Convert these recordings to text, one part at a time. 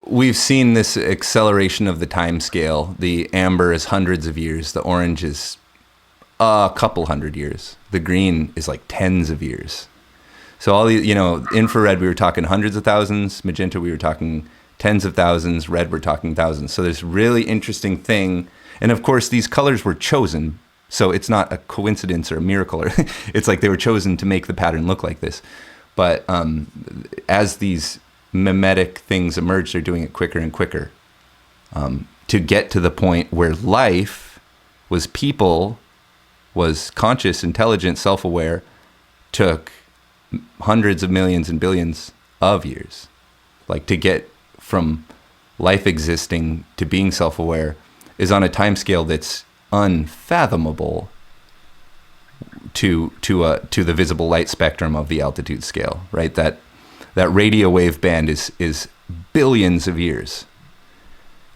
we've seen this acceleration of the time scale. The amber is hundreds of years. The orange is a couple hundred years. The green is like tens of years. So all the, infrared, we were talking hundreds of thousands. Magenta, we were talking tens of thousands. Red, we're talking thousands. So there's really interesting thing. And of course, these colors were chosen. So it's not a coincidence or a miracle. Or it's like they were chosen to make the pattern look like this. But as these mimetic things emerge, they're doing it quicker and quicker to get to the point where life was people, was conscious, intelligent, self-aware, took hundreds of millions and billions of years. Like to get from life existing to being self-aware is on a time scale that's unfathomable to the visible light spectrum of the altitude scale, right? That radio wave band is billions of years.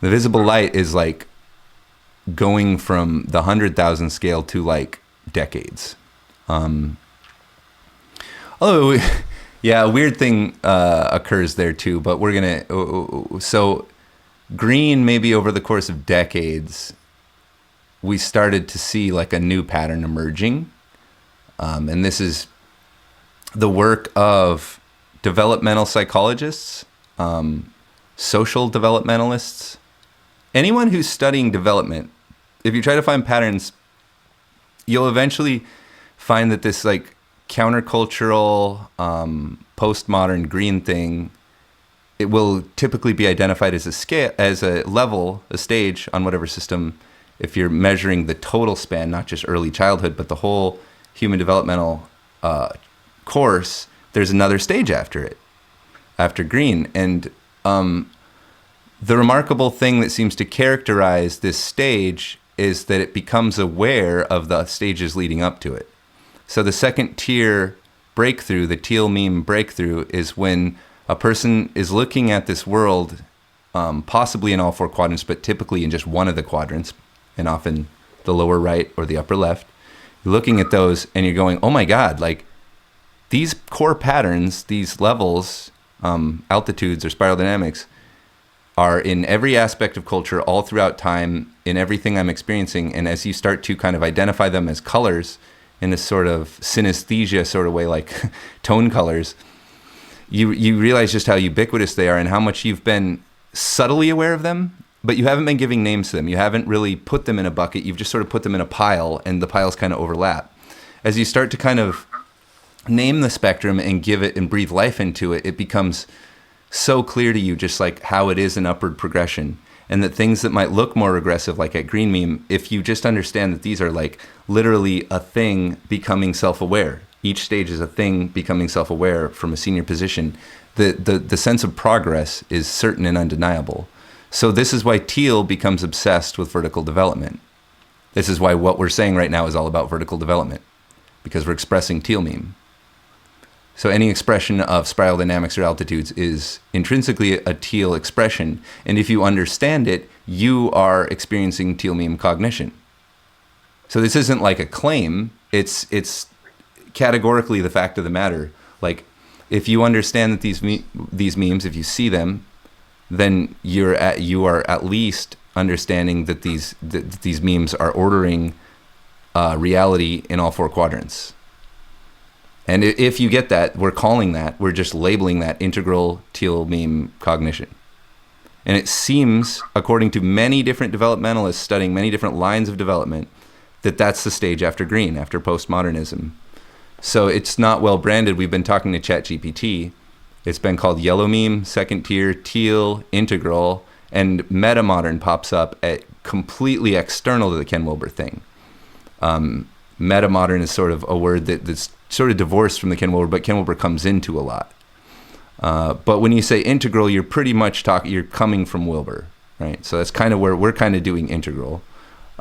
The visible light is like going from the 100,000 scale to like decades. Although, yeah, a weird thing occurs there too, but we're gonna, so green, maybe over the course of decades, we started to see like a new pattern emerging. And this is the work of developmental psychologists, social developmentalists, anyone who's studying development. If you try to find patterns, you'll eventually find that this like countercultural, postmodern green thing, it will typically be identified as a scale, as a level, a stage on whatever system. If you're measuring the total span, not just early childhood, but the whole human developmental course, there's another stage after it, after green. And the remarkable thing that seems to characterize this stage is that it becomes aware of the stages leading up to it. So the second tier breakthrough, the teal meme breakthrough, is when a person is looking at this world, possibly in all four quadrants, but typically in just one of the quadrants, and often the lower right or the upper left. You're looking at those and you're going, oh my God, like these core patterns, these levels, altitudes or spiral dynamics are in every aspect of culture all throughout time, in everything I'm experiencing. And as you start to kind of identify them as colors in this sort of synesthesia sort of way, like tone colors, you realize just how ubiquitous they are and how much you've been subtly aware of them, but you haven't been giving names to them. You haven't really put them in a bucket. You've just sort of put them in a pile, and the piles kind of overlap. As you start to kind of name the spectrum and give it and breathe life into it, it becomes so clear to you just like how it is an upward progression. And that things that might look more regressive, like at Green Meme, if you just understand that these are like literally a thing becoming self-aware. Each stage is a thing becoming self-aware from a senior position. The sense of progress is certain and undeniable. So this is why teal becomes obsessed with vertical development. This is why what we're saying right now is all about vertical development, because we're expressing teal meme. So any expression of spiral dynamics or altitudes is intrinsically a teal expression. And if you understand it, you are experiencing teal meme cognition. So this isn't like a claim. It's categorically the fact of the matter. Like if you understand that these memes, if you see them, then you are at least understanding that these memes are ordering reality in all four quadrants. And if you get that, we're just labeling that integral teal meme cognition. And it seems, according to many different developmentalists studying many different lines of development, that that's the stage after green, after postmodernism. So it's not well branded. We've been talking to ChatGPT. It's been called yellow meme, second tier, teal, integral, and metamodern pops up at completely external to the Ken Wilber thing. Metamodern is sort of a word that's sort of divorced from the Ken Wilber, but Ken Wilber comes into a lot. But when you say integral, you're pretty much you're coming from Wilber, right? So that's kind of where we're kind of doing integral.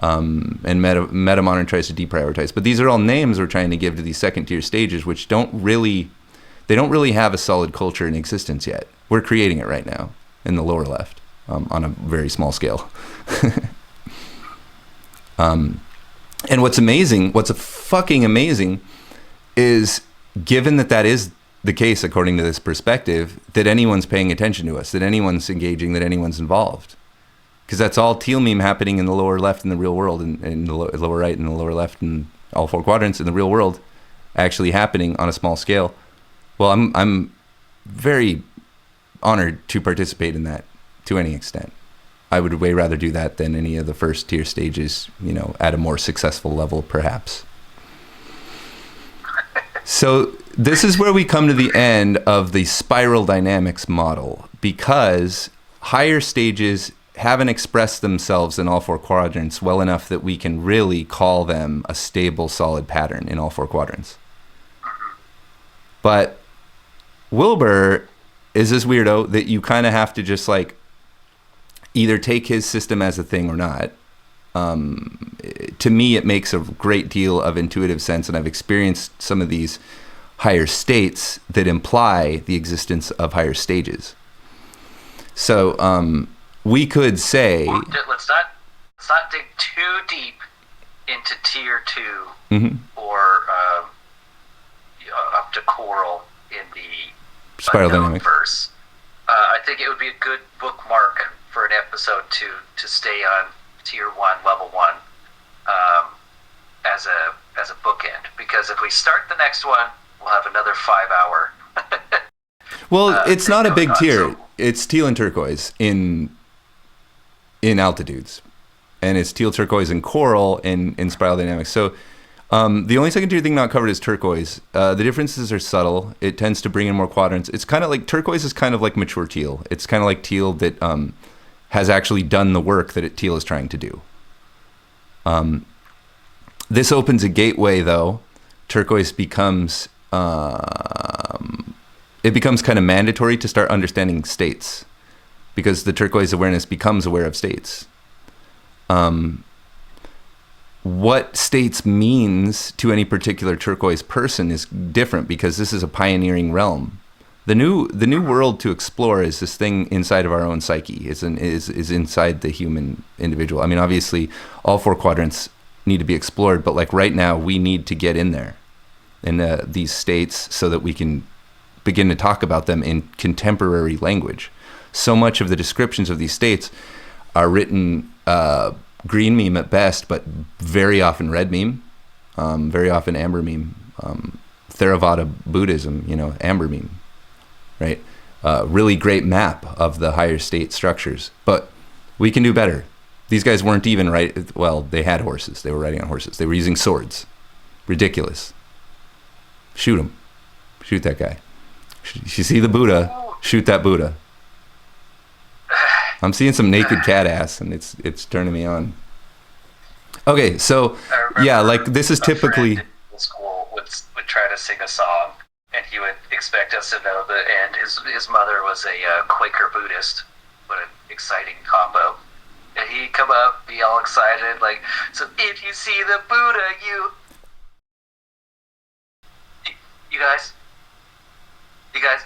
And metamodern tries to deprioritize. But these are all names we're trying to give to these second tier stages, which don't really have a solid culture in existence yet. We're creating it right now in the lower left on a very small scale. And what's fucking amazing is, given that is the case, according to this perspective, that anyone's paying attention to us, that anyone's engaging, that anyone's involved. Because that's all teal meme happening in the lower left in the real world, and in the lower right and the lower left and all four quadrants in the real world, actually happening on a small scale. Well, I'm very honored to participate in that to any extent. I would way rather do that than any of the first tier stages, at a more successful level, perhaps. So this is where we come to the end of the spiral dynamics model, because higher stages haven't expressed themselves in all four quadrants well enough that we can really call them a stable, solid pattern in all four quadrants. But Wilbur is this weirdo that you kind of have to just like either take his system as a thing or not. To me, it makes a great deal of intuitive sense, and I've experienced some of these higher states that imply the existence of higher stages. So we could say... Let's not dig too deep into tier 2 or up to coral in the spiral dynamic verse. I think it would be a good bookmark for an episode to stay on tier 1, level 1, as a bookend. Because if we start the next one, we'll have another 5-hour. Well, it's not a big tier. It's teal and turquoise in altitudes, and it's teal, turquoise, and coral in spiral dynamics. So the only second tier thing not covered is turquoise. The differences are subtle. It tends to bring in more quadrants. It's kind of like turquoise is kind of like mature teal. It's kind of like teal that has actually done the work that teal is trying to do. This opens a gateway, though. Turquoise becomes it becomes kind of mandatory to start understanding states, because the turquoise awareness becomes aware of states. What states means to any particular turquoise person is different, because this is a pioneering realm. The new world to explore is this thing inside of our own psyche. Is inside the human individual. I mean, obviously, all four quadrants need to be explored, but like right now, we need to get in there, in these states, so that we can begin to talk about them in contemporary language. So much of the descriptions of these states are written green meme at best, but very often red meme, very often amber meme, Theravada Buddhism, amber meme, right? Really great map of the higher state structures, but we can do better. These guys weren't even right. Well, they had horses. They were riding on horses. They were using swords. Ridiculous. Shoot him. Shoot that guy. You see the Buddha, shoot that Buddha. I'm seeing some naked cat ass, and it's turning me on. Okay, so yeah, like this is typically. In school would try to sing a song, and he would expect us to know the end. His mother was a Quaker Buddhist. What an exciting combo! And he'd come up, be all excited, like, so if you see the Buddha, you guys,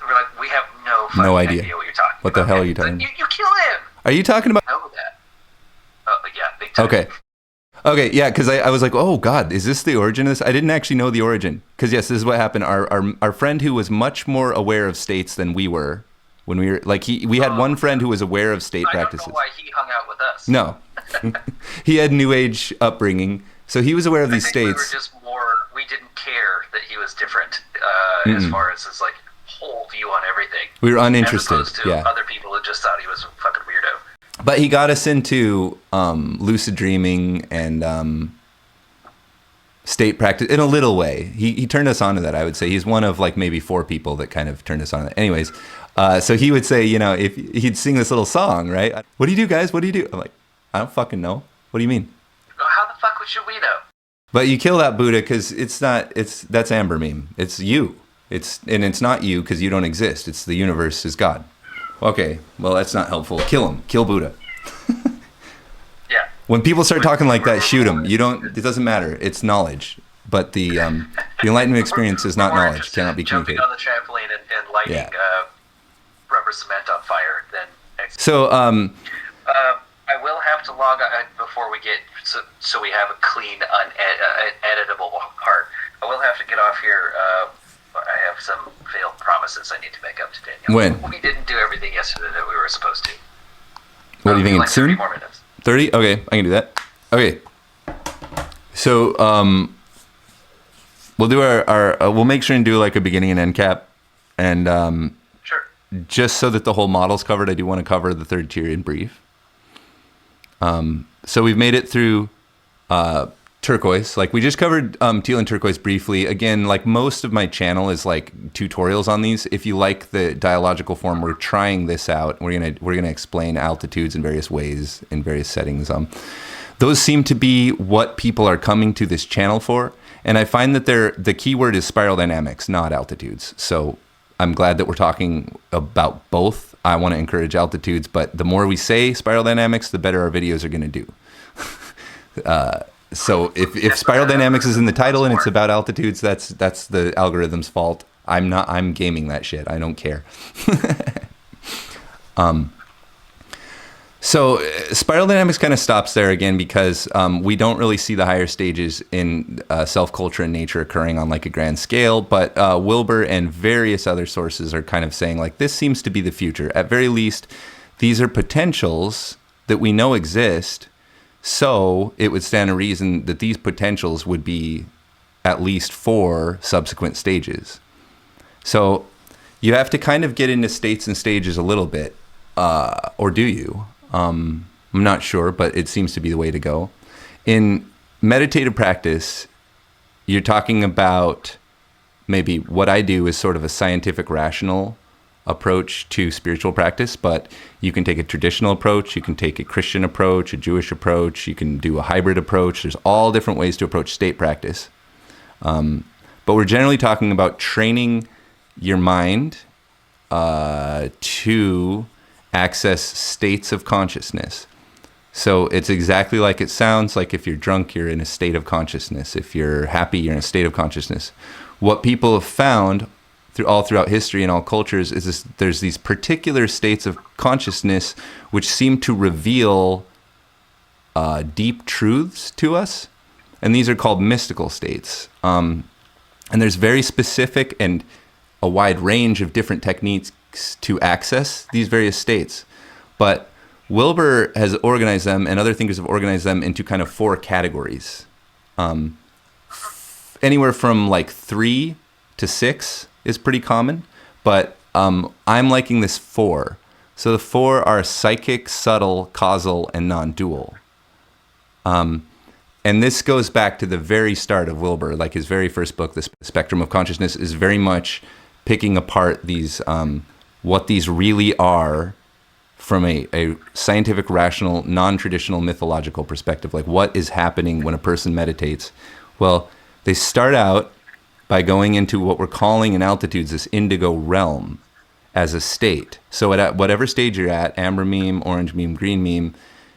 we're like, we have no idea what you're talking about. What the hell are you talking about? You kill him. Are you talking about? I know that. Yeah, big time. Okay, yeah, because I was like, oh God, is this the origin of this? I didn't actually know the origin. Because yes, this is what happened. Our friend who was much more aware of states than we were, when we were like we had one friend who was aware of state practices. I don't know why he hung out with us. No, he had New Age upbringing, so he was aware of these states. We were just we didn't care that he was different as far as his like whole view on everything. We were uninterested. As opposed to other people who just thought he was a fucking weirdo. But he got us into lucid dreaming and state practice in a little way. He turned us on to that, I would say. He's one of like maybe 4 people that kind of turned us on to that. Anyways, so he would say, if he'd sing this little song, right? What do you do, guys? What do you do? I'm like, I don't fucking know. What do you mean? How the fuck should we know? But you kill that Buddha because that's amber meme. It's you. It's not you because you don't exist. It's the universe is God. Okay, well that's not helpful. Kill him. Kill Buddha. Yeah. When people start talking like that, shoot them. It doesn't matter. It's knowledge. But the enlightenment experience is not knowledge. Cannot be communicated. Jumping on the trampoline and lighting rubber cement on fire. Then. So I will have to log on before we get so we have a clean, editable part. I will have to get off here. I have some failed promises I need to make up to Danielle. When? We didn't do everything yesterday that we were supposed to. What do you think? Like Soon? 30 more minutes. 30? Okay, I can do that. Okay. So, we'll do we'll make sure and do like a beginning and end cap. And Sure. just so that the whole model's covered, I do want to cover the third tier in brief. So we've made it through turquoise. Like we just covered teal and turquoise briefly. Again, like most of my channel is like tutorials on these. If you like the dialogical form, we're trying this out. We're gonna explain altitudes in various ways in various settings. Those seem to be what people are coming to this channel for. And I find that the keyword is spiral dynamics, not altitudes. So I'm glad that we're talking about both. I want to encourage altitudes, but the more we say spiral dynamics, the better our videos are going to do. So if spiral dynamics is in the title and it's about altitudes, that's the algorithm's fault. I'm gaming that shit. I don't care. So spiral dynamics kind of stops there again because we don't really see the higher stages in self-culture and nature occurring on like a grand scale. But Wilbur and various other sources are kind of saying like this seems to be the future. At very least, these are potentials that we know exist. So it would stand to reason that these potentials would be at least 4 subsequent stages. So you have to kind of get into states and stages a little bit, or do you? I'm not sure, but it seems to be the way to go. In meditative practice, you're talking about maybe what I do is sort of a scientific, rational approach to spiritual practice, but you can take a traditional approach, you can take a Christian approach, a Jewish approach, you can do a hybrid approach. There's all different ways to approach state practice. But we're generally talking about training your mind to access states of consciousness. So it's exactly like it sounds. Like if you're drunk, you're in a state of consciousness. If you're happy, you're in a state of consciousness. What people have found throughout history and all cultures is there's these particular states of consciousness which seem to reveal deep truths to us. And these are called mystical states. And there's very specific and a wide range of different techniques to access these various states. But Wilbur has organized them, and other thinkers have organized them into kind of 4 categories. Anywhere from like 3 to 6 is pretty common, but I'm liking this 4. So the 4 are psychic, subtle, causal, and non-dual. And this goes back to the very start of Wilbur, like his very first book, The Spectrum of Consciousness, is very much picking apart these what these really are from a scientific, rational, non-traditional mythological perspective. Like what is happening when a person meditates? Well, they start out by going into what we're calling in altitudes this indigo realm as a state. So at whatever stage you're at, amber meme, orange meme, green meme,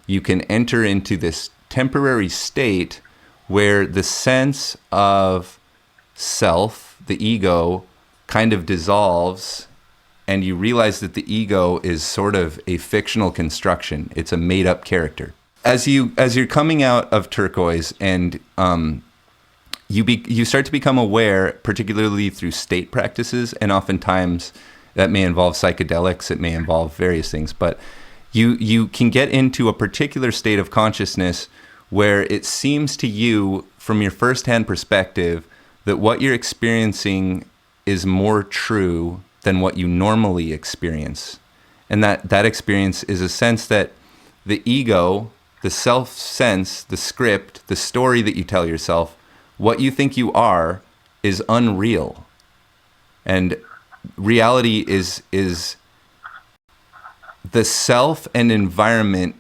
you can enter into this temporary state where the sense of self, the ego, kind of dissolves, and you realize that the ego is sort of a fictional construction. It's a made-up character. As you're coming out of turquoise and you start to become aware, particularly through state practices, and oftentimes that may involve psychedelics, it may involve various things, but you can get into a particular state of consciousness where it seems to you, from your firsthand perspective, that what you're experiencing is more true than what you normally experience. And that experience is a sense that the ego, the self-sense, the script, the story that you tell yourself, what you think you are, is unreal. And reality is the self and environment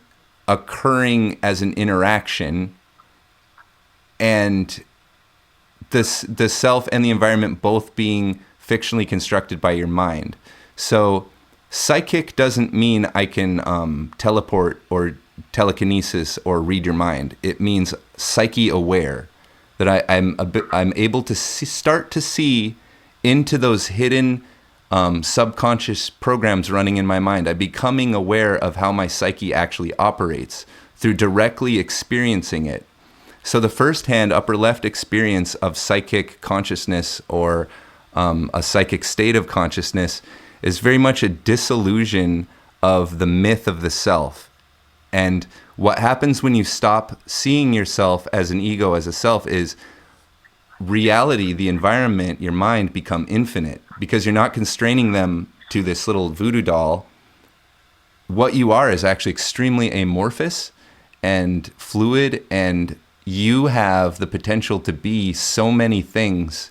occurring as an interaction, and the self and the environment both being fictionally constructed by your mind. So psychic doesn't mean I can teleport or telekinesis or read your mind. It means psyche aware, that I'm able to start to see into those hidden subconscious programs running in my mind. I'm becoming aware of how my psyche actually operates through directly experiencing it. So the first-hand upper left experience of psychic consciousness or a psychic state of consciousness, is very much a disillusion of the myth of the self. And what happens when you stop seeing yourself as an ego, as a self, is reality, the environment, your mind become infinite because you're not constraining them to this little voodoo doll. What you are is actually extremely amorphous and fluid, and you have the potential to be so many things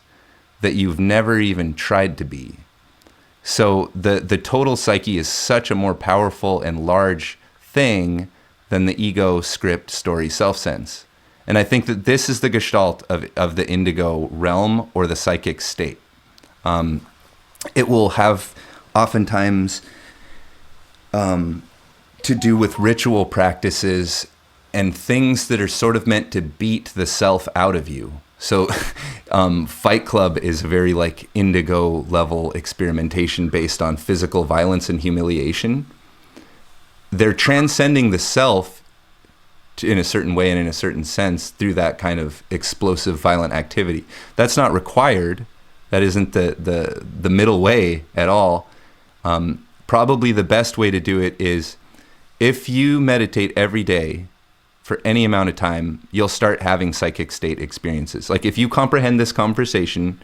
that you've never even tried to be. So the total psyche is such a more powerful and large thing than the ego, script, story, self-sense. And I think that this is the gestalt of the indigo realm or the psychic state. It will have oftentimes to do with ritual practices and things that are sort of meant to beat the self out of you. So Fight Club is very like indigo level experimentation based on physical violence and humiliation. They're transcending the self in a certain way and in a certain sense through that kind of explosive violent activity. That's not required. That isn't the middle way at all. Probably the best way to do it is if you meditate every day for any amount of time, you'll start having psychic state experiences. Like if you comprehend this conversation,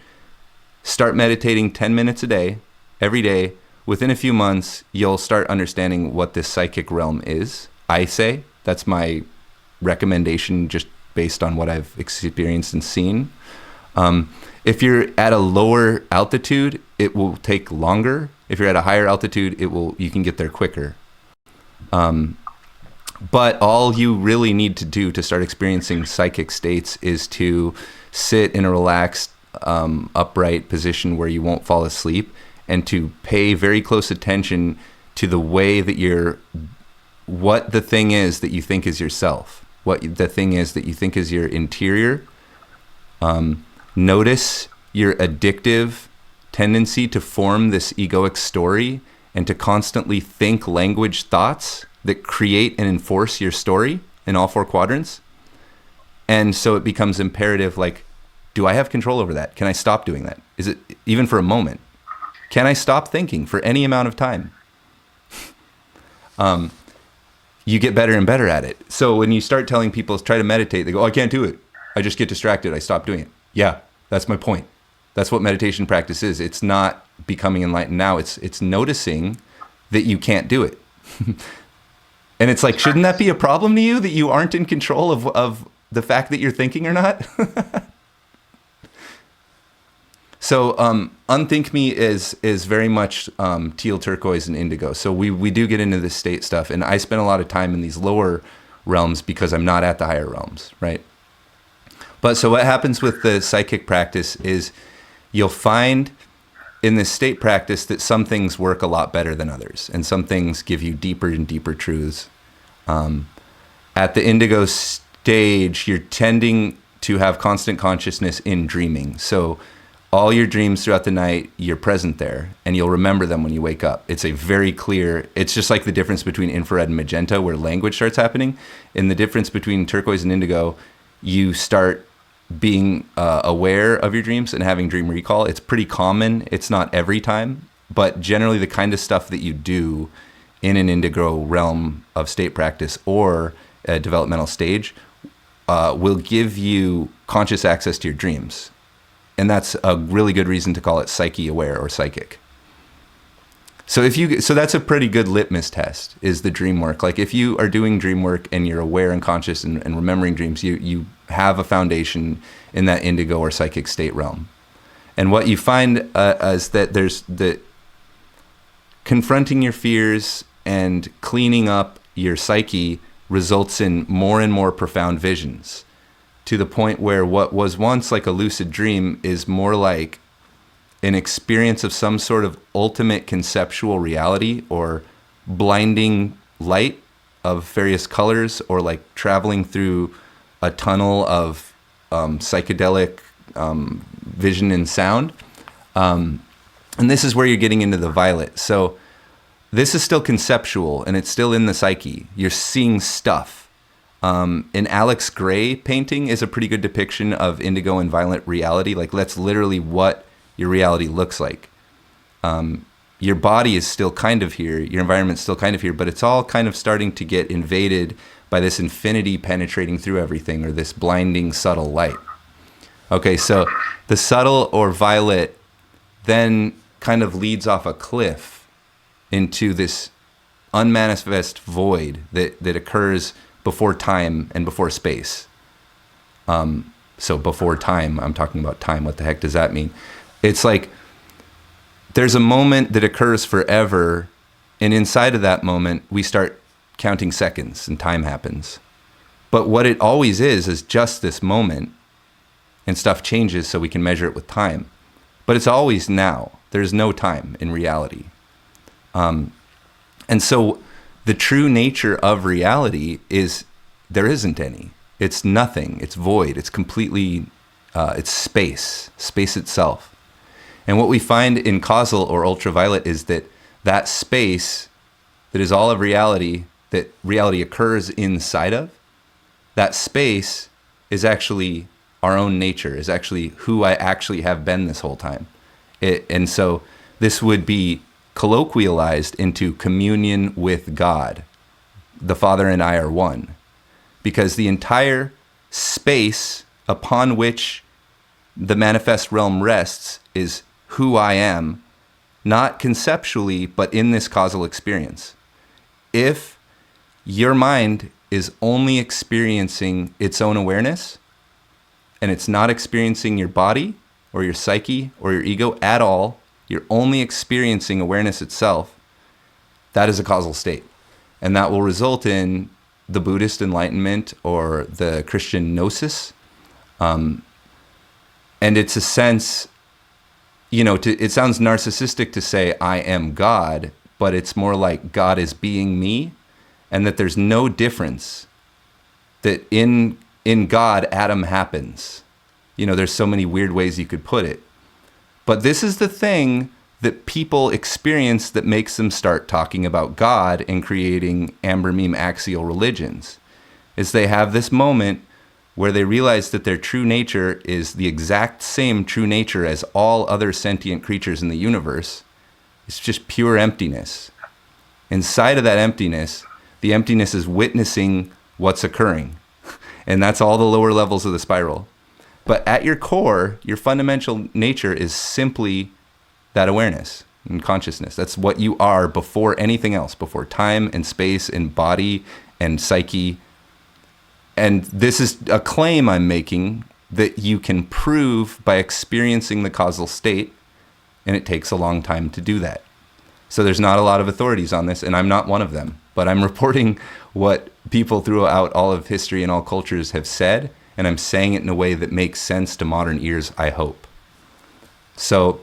start meditating 10 minutes a day, every day. Within a few months, you'll start understanding what this psychic realm is. I say that's my recommendation just based on what I've experienced and seen. If you're at a lower altitude, it will take longer. If you're at a higher altitude, you can get there quicker. But all you really need to do to start experiencing psychic states is to sit in a relaxed, upright position where you won't fall asleep, and to pay very close attention to the way that what the thing is that you think is yourself, what the thing is that you think is your interior. Notice your addictive tendency to form this egoic story and to constantly think language thoughts that create and enforce your story in all four quadrants. And so it becomes imperative, like, do I have control over that? Can I stop doing that? Is it even for a moment? Can I stop thinking for any amount of time? You get better and better at it. So when you start telling people, try to meditate, they go, oh, I can't do it. I just get distracted. I stop doing it. Yeah, that's my point. That's what meditation practice is. It's not becoming enlightened now. It's noticing that you can't do it. And it's like, shouldn't that be a problem to you that you aren't in control of the fact that you're thinking or not? So unThinkMe is very much teal, turquoise, and indigo. So we do get into this state stuff, and I spend a lot of time in these lower realms because I'm not at the higher realms, right? But so what happens with the psychic practice is you'll find in this state practice that some things work a lot better than others, and some things give you deeper and deeper truths. At the indigo stage, you're tending to have constant consciousness in dreaming. So all your dreams throughout the night, you're present there, and you'll remember them when you wake up. It's a very clear, it's just like the difference between infrared and magenta where language starts happening. In the difference between turquoise and indigo, you start being aware of your dreams and having dream recall. It's pretty common. It's not every time, but generally the kind of stuff that you do in an indigo realm of state practice or a developmental stage will give you conscious access to your dreams. And that's a really good reason to call it psyche aware or psychic. So that's a pretty good litmus test, is the dream work. Like if you are doing dream work and you're aware and conscious and remembering dreams, you have a foundation in that indigo or psychic state realm. And what you find is that there's the confronting your fears and cleaning up your psyche results in more and more profound visions, to the point where what was once like a lucid dream is more like an experience of some sort of ultimate conceptual reality or blinding light of various colors, or like traveling through a tunnel of psychedelic vision and sound. And this is where you're getting into the violet. So this is still conceptual and it's still in the psyche. You're seeing stuff. An Alex Gray painting is a pretty good depiction of indigo and violet reality. Like that's literally what your reality looks like. Your body is still kind of here, your environment's still kind of here, but it's all kind of starting to get invaded by this infinity penetrating through everything, or this blinding subtle light. Okay, so the subtle or violet then kind of leads off a cliff into this unmanifest void that occurs before time and before space. So before time, I'm talking about time. What the heck does that mean? It's like there's a moment that occurs forever, and inside of that moment, we start counting seconds and time happens. But what it always is just this moment, and stuff changes so we can measure it with time. But it's always now. There's no time in reality. And so the true nature of reality is there isn't any. It's nothing. It's void. It's completely, it's space itself. And what we find in causal or ultraviolet is that space that is all of reality, that reality occurs inside of, that space is actually our own nature, is actually who I actually have been this whole time. And so this would be colloquialized into communion with God. The Father and I are one. Because the entire space upon which the manifest realm rests is who I am, not conceptually, but in this causal experience. If your mind is only experiencing its own awareness, and it's not experiencing your body or your psyche or your ego at all, you're only experiencing awareness itself, that is a causal state. And that will result in the Buddhist enlightenment or the Christian gnosis. And it's a sense, it sounds narcissistic to say I am God, but it's more like God is being me, and that there's no difference, that in God, Adam happens. There's so many weird ways you could put it. But this is the thing that people experience that makes them start talking about God and creating amber meme axial religions, is they have this moment where they realize that their true nature is the exact same true nature as all other sentient creatures in the universe. It's just pure emptiness. Inside of that emptiness, the emptiness is witnessing what's occurring. And that's all the lower levels of the spiral. But at your core, your fundamental nature is simply that awareness and consciousness. That's what you are before anything else, before time and space and body and psyche. And this is a claim I'm making that you can prove by experiencing the causal state, and it takes a long time to do that. So there's not a lot of authorities on this, and I'm not one of them. But I'm reporting what people throughout all of history and all cultures have said, and I'm saying it in a way that makes sense to modern ears, I hope. So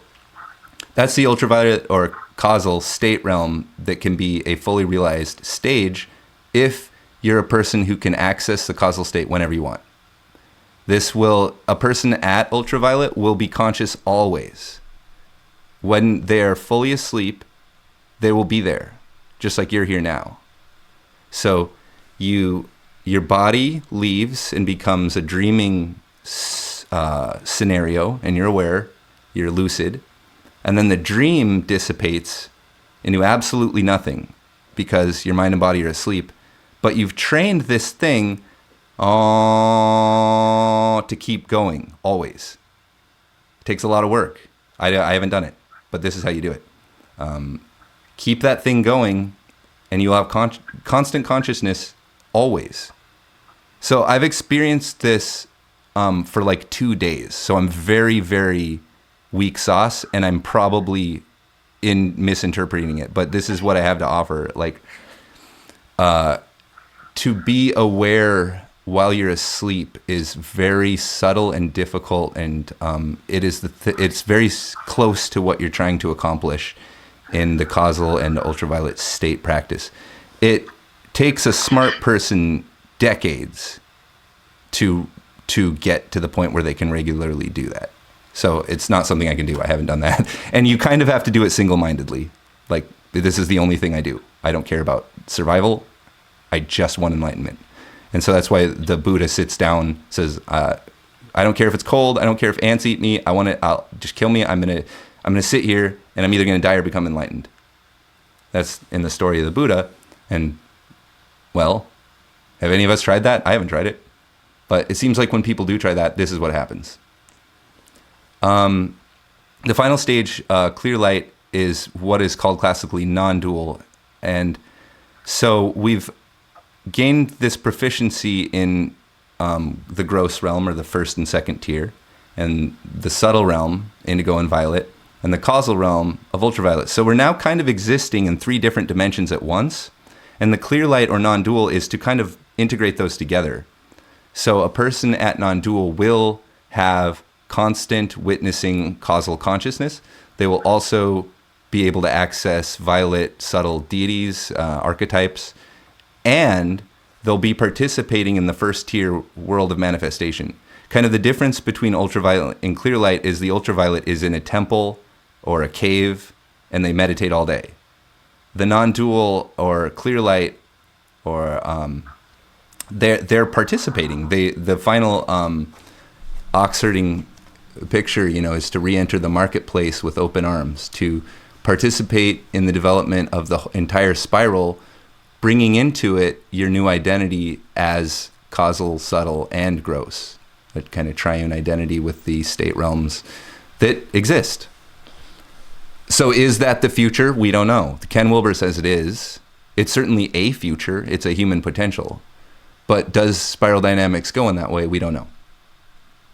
that's the ultraviolet or causal state realm that can be a fully realized stage if you're a person who can access the causal state whenever you want. A person at ultraviolet will be conscious always. When they're fully asleep, they will be there, just like you're here now. So your body leaves and becomes a dreaming scenario, and you're aware, you're lucid, and then the dream dissipates into absolutely nothing because your mind and body are asleep. But you've trained this thing to keep going always. It takes a lot of work. I haven't done it, but this is how you do it. Keep that thing going, and you'll have constant consciousness always. So I've experienced this for like 2 days. So I'm very, very weak sauce, and I'm probably misinterpreting it. But this is what I have to offer. Like, to be aware while you're asleep is very subtle and difficult, and it's very close to what you're trying to accomplish in the causal and ultraviolet state practice. It takes a smart person decades to get to the point where they can regularly do that. So it's not something I can do. I haven't done that. And you kind of have to do it single-mindedly. Like, this is the only thing I do. I don't care about survival. I just want enlightenment. And so that's why the Buddha sits down, says, I don't care if it's cold. I don't care if ants eat me. I'll just kill me. I'm gonna sit here, and I'm either gonna die or become enlightened. That's in the story of the Buddha. And well, have any of us tried that? I haven't tried it, but it seems like when people do try that, this is what happens. The final stage, clear light, is what is called classically non-dual, and so we've gained this proficiency in the gross realm, or the first and second tier, and the subtle realm, indigo and violet, and the causal realm of ultraviolet. So we're now kind of existing in 3 different dimensions at once, and the clear light or non-dual is to kind of integrate those together. So a person at non-dual will have constant witnessing causal consciousness. They will also be able to access violet subtle deities, archetypes, and they'll be participating in the first tier world of manifestation. Kind of the difference between ultraviolet and clear light is the ultraviolet is in a temple or a cave, and they meditate all day. The non-dual or clear light, or they're participating. The final Oxfording picture, is to re-enter the marketplace with open arms, to participate in the development of the entire spiral, bringing into it your new identity as causal, subtle, and gross. That kind of triune identity with the state realms that exist. So is that the future? We don't know. Ken Wilber says it is. It's certainly a future. It's a human potential. But does spiral dynamics go in that way? We don't know.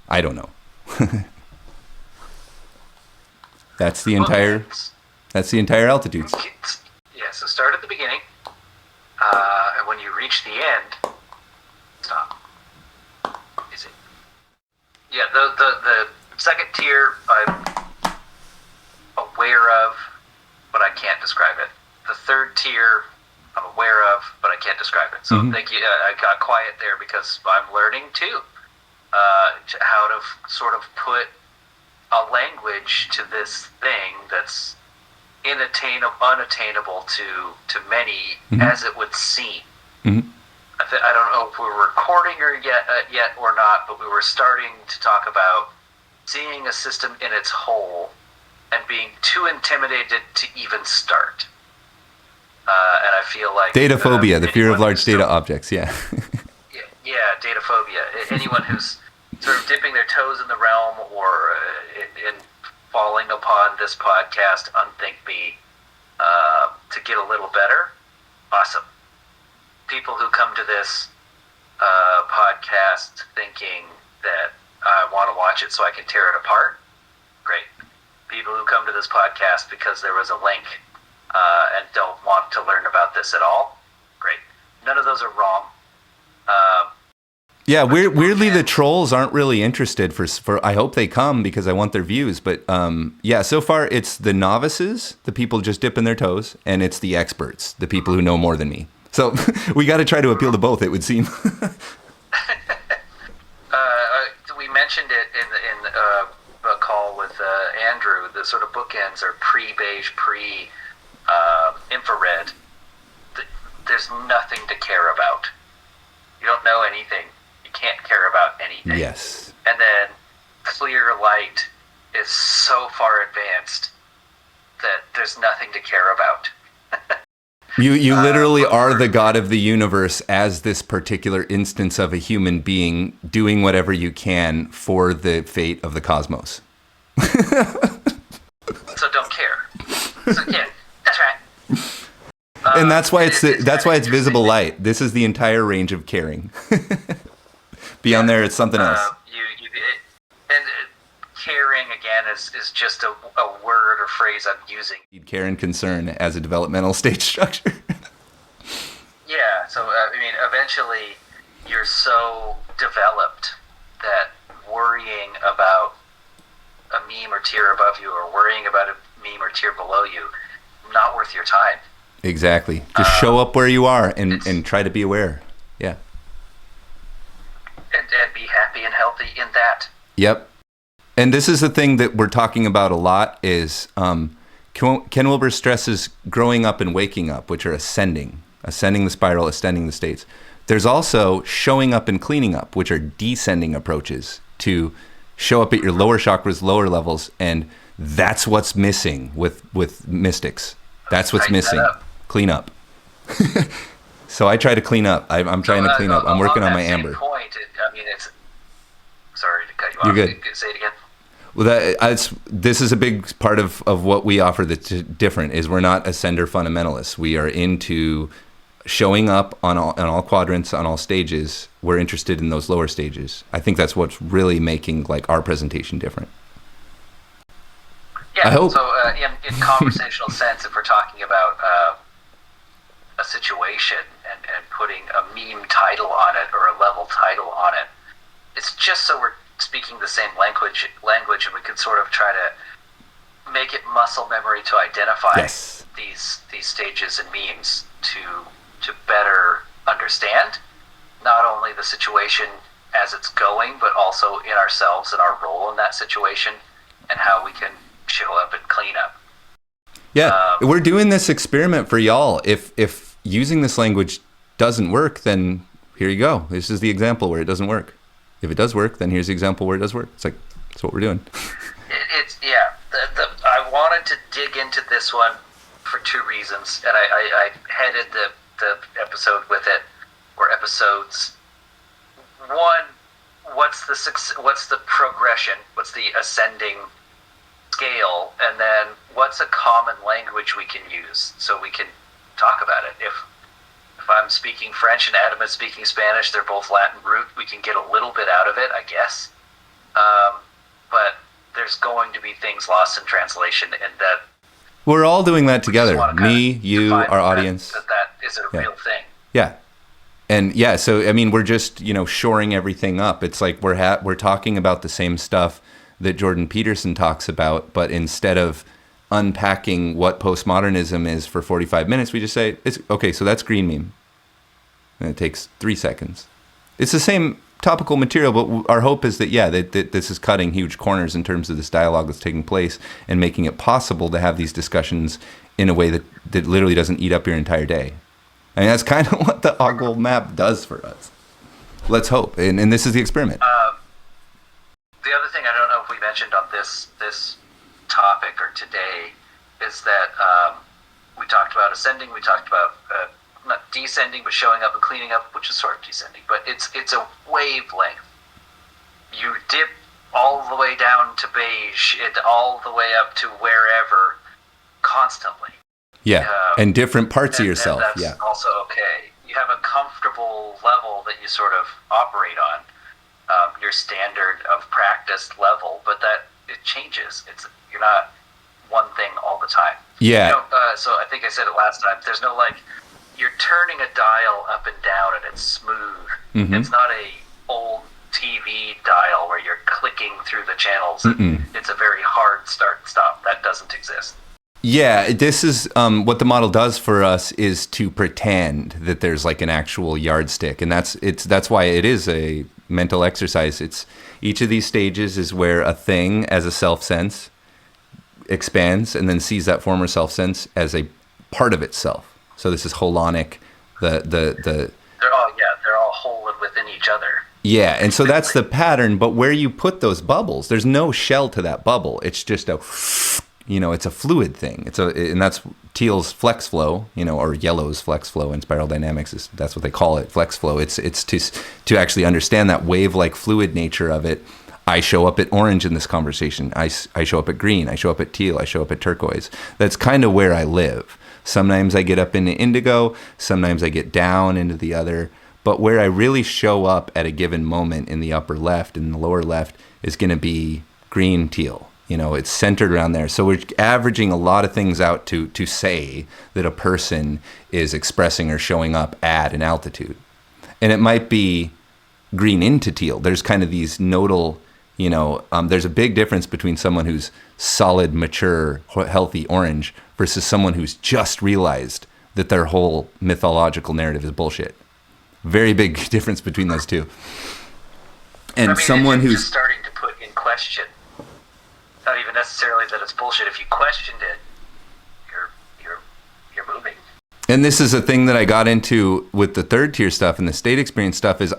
I don't know. That's the entire altitudes. Yeah, so start at the beginning, and when you reach the end, stop. Is it? Yeah, the second tier I'm aware of, but I can't describe it. The third tier I'm aware of, but I can't describe it. So thank you. I got quiet there because I'm learning too how to sort of put a language to this thing that's unattainable to many, as it would seem. I don't know if we're recording yet or not, but we were starting to talk about seeing a system in its whole and being too intimidated to even start. And I feel like dataphobia, the fear of large data objects. Yeah, dataphobia. Anyone who's sort of dipping their toes in the realm or in falling upon this podcast, unThinkMe, to get a little better, awesome. People who come to this podcast thinking that I want to watch it so I can tear it apart, great. People who come to this podcast because there was a link and don't want to learn about this at all, great. None of those are wrong. Yeah, weirdly, the trolls aren't really interested for. I hope they come because I want their views. But yeah, so far it's the novices, the people just dipping their toes, and it's the experts, the people who know more than me. So we got to try to appeal to both, it would seem. We mentioned it in a call with Andrew. The sort of bookends are pre-beige, pre-infrared. There's nothing to care about. You don't know anything. You can't care about anything. Yes. And then clear light is so far advanced that there's nothing to care about. You literally are the god of the universe as this particular instance of a human being doing whatever you can for the fate of the cosmos. So don't care. So yeah, that's right. And that's why it's visible light. This is the entire range of caring. Beyond there, it's something else. And caring again is just a word or phrase I'm using. Care and concern as a developmental stage structure. Yeah. So I mean, eventually, you're so developed that worrying about a meme or tier above you, or worrying about a meme or tier below you, not worth your time. Exactly. Just show up where you are and try to be aware. Yeah. And be happy and healthy in that. Yep. And this is the thing that we're talking about a lot is Ken Wilber stresses growing up and waking up, which are ascending the spiral, ascending the states. There's also showing up and cleaning up, which are descending approaches to show up at your lower chakras, lower levels, and that's what's missing with mystics. That's what's missing. Clean up. So I try to clean up. I'm trying to clean up. I'm working on my amber. Point, it's. Sorry to cut you You're off. good. Say it again. Well, this is a big part of what we offer that's different. Is we're not ascender fundamentalists. We are into showing up on all quadrants, on all stages. We're interested in those lower stages. I think that's what's really making like our presentation different. Yeah. I hope. So in conversational sense, if we're talking about a situation and putting a meme title on it or a level title on it, it's just so we're speaking the same language, and we can sort of try to make it muscle memory to identify these stages and memes to better understand not only the situation as it's going, but also in ourselves and our role in that situation and how we can show up and clean up. Yeah, we're doing this experiment for y'all. If using this language doesn't work, then here you go. This is the example where it doesn't work. If it does work, then here's the example where it does work. It's like, that's what we're doing. I wanted to dig into this one for two reasons, and I headed the episode with it, or episodes. One, what's the progression? What's the ascending scale? And then what's a common language we can use so we can talk about it? If I'm speaking French and Adam is speaking Spanish, they're both Latin root, we can get a little bit out of it, I guess. But there's going to be things lost in translation, and that we're all doing that together. Me, you, our audience. That is a real thing. Yeah. And yeah, so I mean, we're just, shoring everything up. It's like we're talking about the same stuff that Jordan Peterson talks about, but instead of unpacking what postmodernism is for 45 minutes, we just say, it's okay, so that's green meme. And it takes 3 seconds. It's the same topical material, but our hope is that, that this is cutting huge corners in terms of this dialogue that's taking place and making it possible to have these discussions in a way that literally doesn't eat up your entire day. I mean, that's kind of what the Ogle map does for us. Let's hope. And this is the experiment. The other thing I don't know if we mentioned on this topic or today is that we talked about ascending, we talked about not descending, but showing up and cleaning up, which is sort of descending, but it's a wavelength. You dip all the way down to beige, and all the way up to wherever, constantly. Yeah, and different parts of yourself. And that's also okay. You have a comfortable level that you sort of operate on, your standard of practice level, but that it changes. You're not one thing all the time. Yeah. So I think I said it last time. There's no you're turning a dial up and down and it's smooth. Mm-hmm. It's not a old TV dial where you're clicking through the channels. It's a very hard start and stop. That doesn't exist. Yeah, this is what the model does for us is to pretend that there's like an actual yardstick, and that's why it is a mental exercise. It's each of these stages is where a thing as a self sense expands and then sees that former self sense as a part of itself. So this is holonic. They're all whole and within each other. Yeah, and so that's the pattern. But where you put those bubbles, there's no shell to that bubble. It's just it's a fluid thing. And that's teal's flex flow, or yellow's flex flow in spiral dynamics. That's what they call it, flex flow. It's to actually understand that wave-like fluid nature of it. I show up at orange in this conversation. I show up at green. I show up at teal. I show up at turquoise. That's kind of where I live. Sometimes I get up into indigo. Sometimes I get down into the other. But where I really show up at a given moment in the upper left and the lower left is going to be green, teal. It's centered around there. So we're averaging a lot of things out to say that a person is expressing or showing up at an altitude. And it might be green into teal. There's kind of these nodal, there's a big difference between someone who's solid, mature, healthy orange versus someone who's just realized that their whole mythological narrative is bullshit. Very big difference between those two. And someone who's just starting to put in question, not even necessarily that it's bullshit. If you questioned it, you're moving. And this is a thing that I got into with the third tier stuff and the state experience stuff is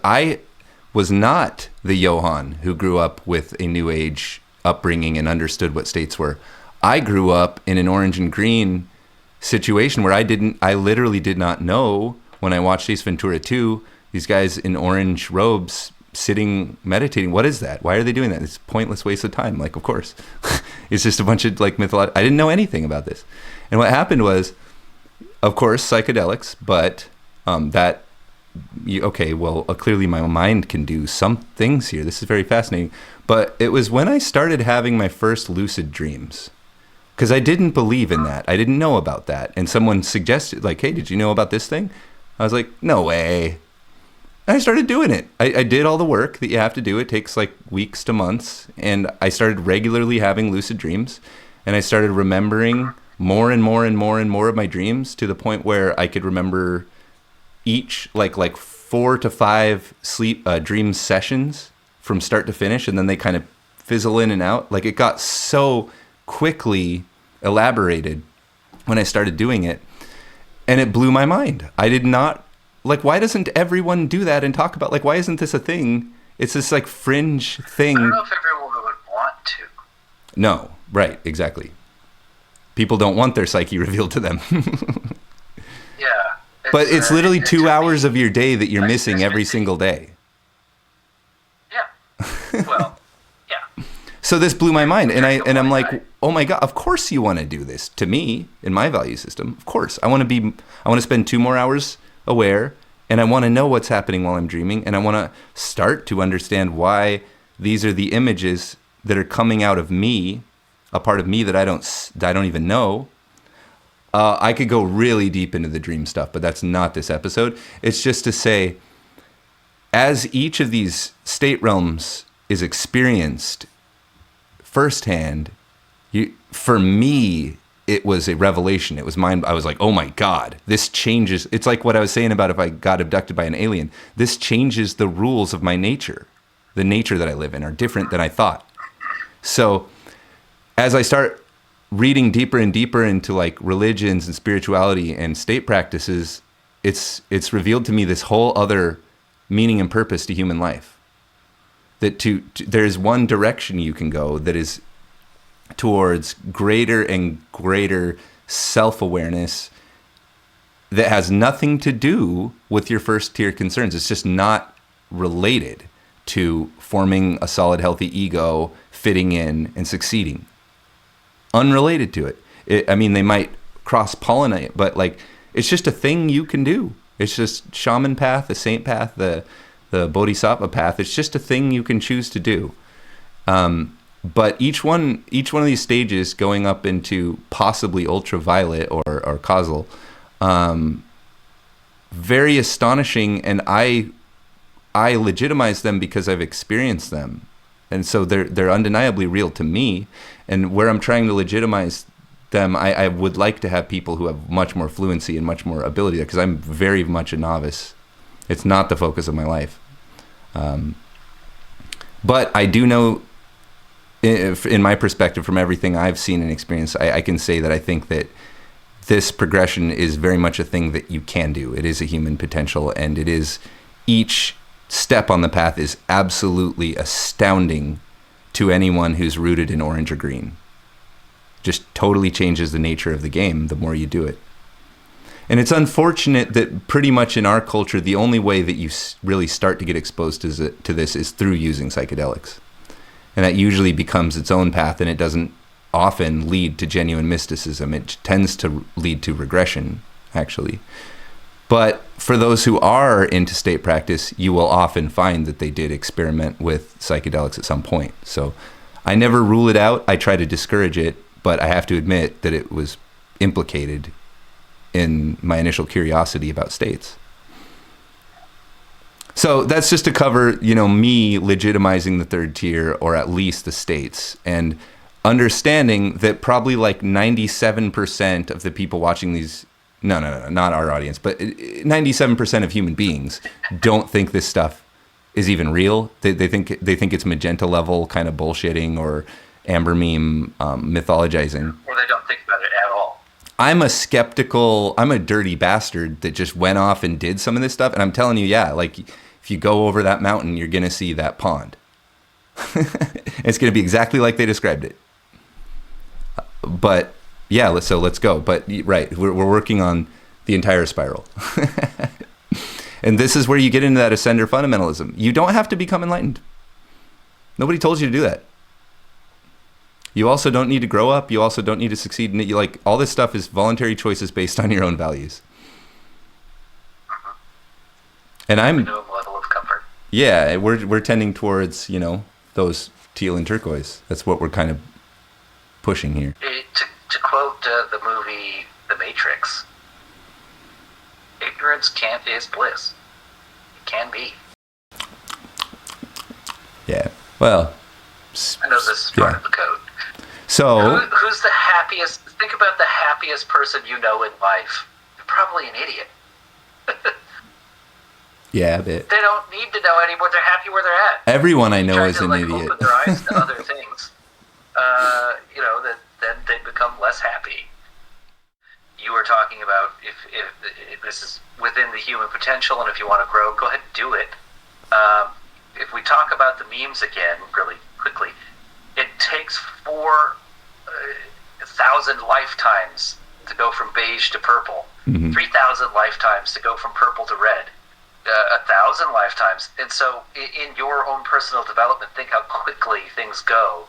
was not the Johann who grew up with a New Age upbringing and understood what states were. I grew up in an orange and green situation where I literally did not know when I watched Ace Ventura 2, these guys in orange robes sitting, meditating. What is that? Why are they doing that? It's a pointless waste of time. Like, of course. It's just a bunch of like mythological. I didn't know anything about this. And what happened was, of course, psychedelics, but clearly my mind can do some things here. This is very fascinating. But it was when I started having my first lucid dreams, because I didn't believe in that. I didn't know about that. And someone suggested, like, hey, did you know about this thing? I was like, no way. And I started doing it. I did all the work that you have to do. It takes like weeks to months. And I started regularly having lucid dreams. And I started remembering more and more and more and more of my dreams, to the point where I could remember each like 4 to 5 sleep dream sessions from start to finish. And then they kind of fizzle in and out. Like, it got so quickly elaborated when I started doing it. And it blew my mind. I did not, like, why doesn't everyone do that and talk about, like, why isn't this a thing? It's this, like, fringe thing. I don't know if everyone would want to. No, right, exactly. People don't want their psyche revealed to them. Yeah. But it's literally 2 hours of your day that you're missing every single day. Yeah. Well, yeah. So this blew my mind, and I'm like, oh my God, of course you want to do this. To me, in my value system, of course. I want to spend 2 more hours aware, and I want to know what's happening while I'm dreaming, and I want to start to understand why these are the images that are coming out of me, a part of me that I don't even know. I could go really deep into the dream stuff, but that's not this episode. It's just to say, as each of these state realms is experienced firsthand, for me, it was a revelation. It was I was like, oh my God, this changes. It's like what I was saying about if I got abducted by an alien. This changes the rules of my nature. The nature that I live in are different than I thought. So as I start reading deeper and deeper into like religions and spirituality and state practices, it's revealed to me this whole other meaning and purpose to human life. That there's one direction you can go that is towards greater and greater self-awareness that has nothing to do with your first tier concerns. It's just not related to forming a solid, healthy ego, fitting in, and succeeding. Unrelated to it. I mean, they might cross-pollinate, but like, it's just a thing you can do. It's just shaman path, the saint path, the bodhisattva path. It's just a thing you can choose to do. But each one of these stages going up into possibly ultraviolet or causal, very astonishing, and I legitimize them because I've experienced them, and so they're undeniably real to me. And where I'm trying to legitimize them, I would like to have people who have much more fluency and much more ability, because I'm very much a novice. It's not the focus of my life. But I do know, in my perspective, from everything I've seen and experienced, I can say that I think that this progression is very much a thing that you can do. It is a human potential, and it is, each step on the path is absolutely astounding to anyone who's rooted in orange or green. Just totally changes the nature of the game the more you do it. And it's unfortunate that pretty much in our culture, the only way that you really start to get exposed to this is through using psychedelics. And that usually becomes its own path, and it doesn't often lead to genuine mysticism. It tends to lead to regression, actually. But for those who are into state practice, you will often find that they did experiment with psychedelics at some point. So I never rule it out. I try to discourage it, but I have to admit that it was implicated in my initial curiosity about states. So that's just to cover, me legitimizing the third tier, or at least the states, and understanding that probably like 97% of the people watching these, no, not our audience, but 97% of human beings don't think this stuff is even real. They think it's magenta level kind of bullshitting or amber meme mythologizing. Or they don't think about it at all. I'm a dirty bastard that just went off and did some of this stuff. And I'm telling you, yeah, like, if If you go over that mountain, you're going to see that pond. It's going to be exactly like they described it. But yeah, let's go. But right, we're working on the entire spiral. And this is where you get into that ascender fundamentalism. You don't have to become enlightened. Nobody told you to do that. You also don't need to grow up. You also don't need to succeed. You like all this stuff is voluntary choices based on your own values. And I'm no level of comfort. Yeah, we're tending towards, those teal and turquoise. That's what we're kind of pushing here. To quote the movie The Matrix, ignorance is bliss. It can be. Yeah. Well, I know this is part of the code. So who's the happiest? Think about the happiest person you know in life. They're probably an idiot. Yeah, a bit. They don't need to know anymore. They're happy where they're at. Everyone I know is an idiot. Open their eyes to other things. Then they become less happy. You were talking about if this is within the human potential, and if you want to grow, go ahead and do it. If we talk about the memes again, really quickly, it takes 4,000 lifetimes to go from beige to purple. 3,000 lifetimes to go from purple to red. 1,000 lifetimes. And so in your own personal development, think how quickly things go.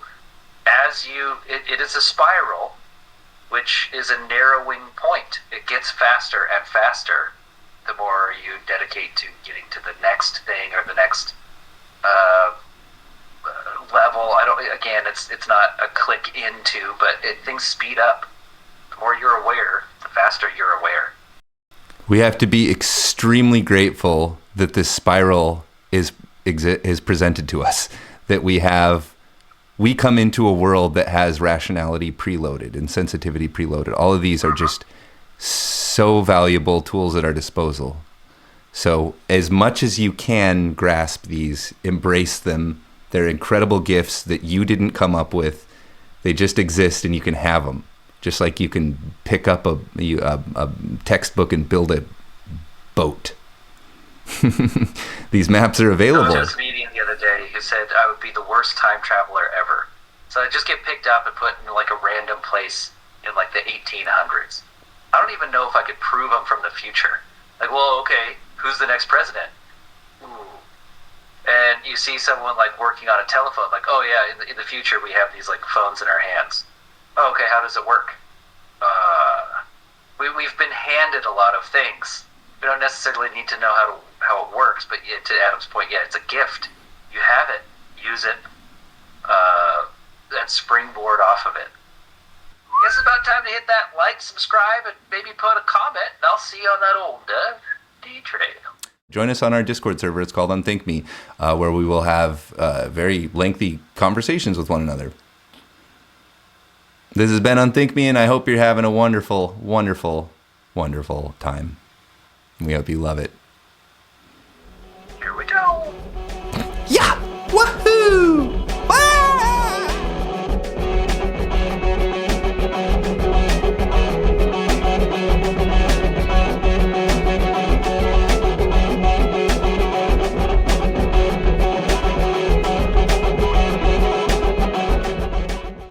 It is a spiral, which is a narrowing point. It gets faster and faster the more you dedicate to getting to the next thing or the next level. It's not a click into, but things speed up. The more you're aware, the faster you're aware. We have to be extremely grateful that this spiral is presented to us, that we come into a world that has rationality preloaded and sensitivity preloaded. All of these are just so valuable tools at our disposal. So as much as you can grasp these, embrace them. They're incredible gifts that you didn't come up with. They just exist and you can have them. Just like you can pick up a textbook and build a boat. These maps are available. I was just meeting the other day who said I would be the worst time traveler ever. So I just get picked up and put in like a random place in like the 1800s. I don't even know if I could prove I'm from the future. Like, well, okay, who's the next president? Ooh. And you see someone like working on a telephone, like, oh yeah, in the future we have these like phones in our hands. Oh, okay, how does it work? We've been handed a lot of things. We don't necessarily need to know how it works, but to Adam's point, yeah, it's a gift. You have it, use it, and springboard off of it. Guess it's about time to hit that like, subscribe, and maybe put a comment, and I'll see you on that old D-trail. Join us on our Discord server. It's called unThinkMe, where we will have very lengthy conversations with one another. This has been unThinkMe, and I hope you're having a wonderful, wonderful, wonderful time. We hope you love it. Here we go. Yeah! What?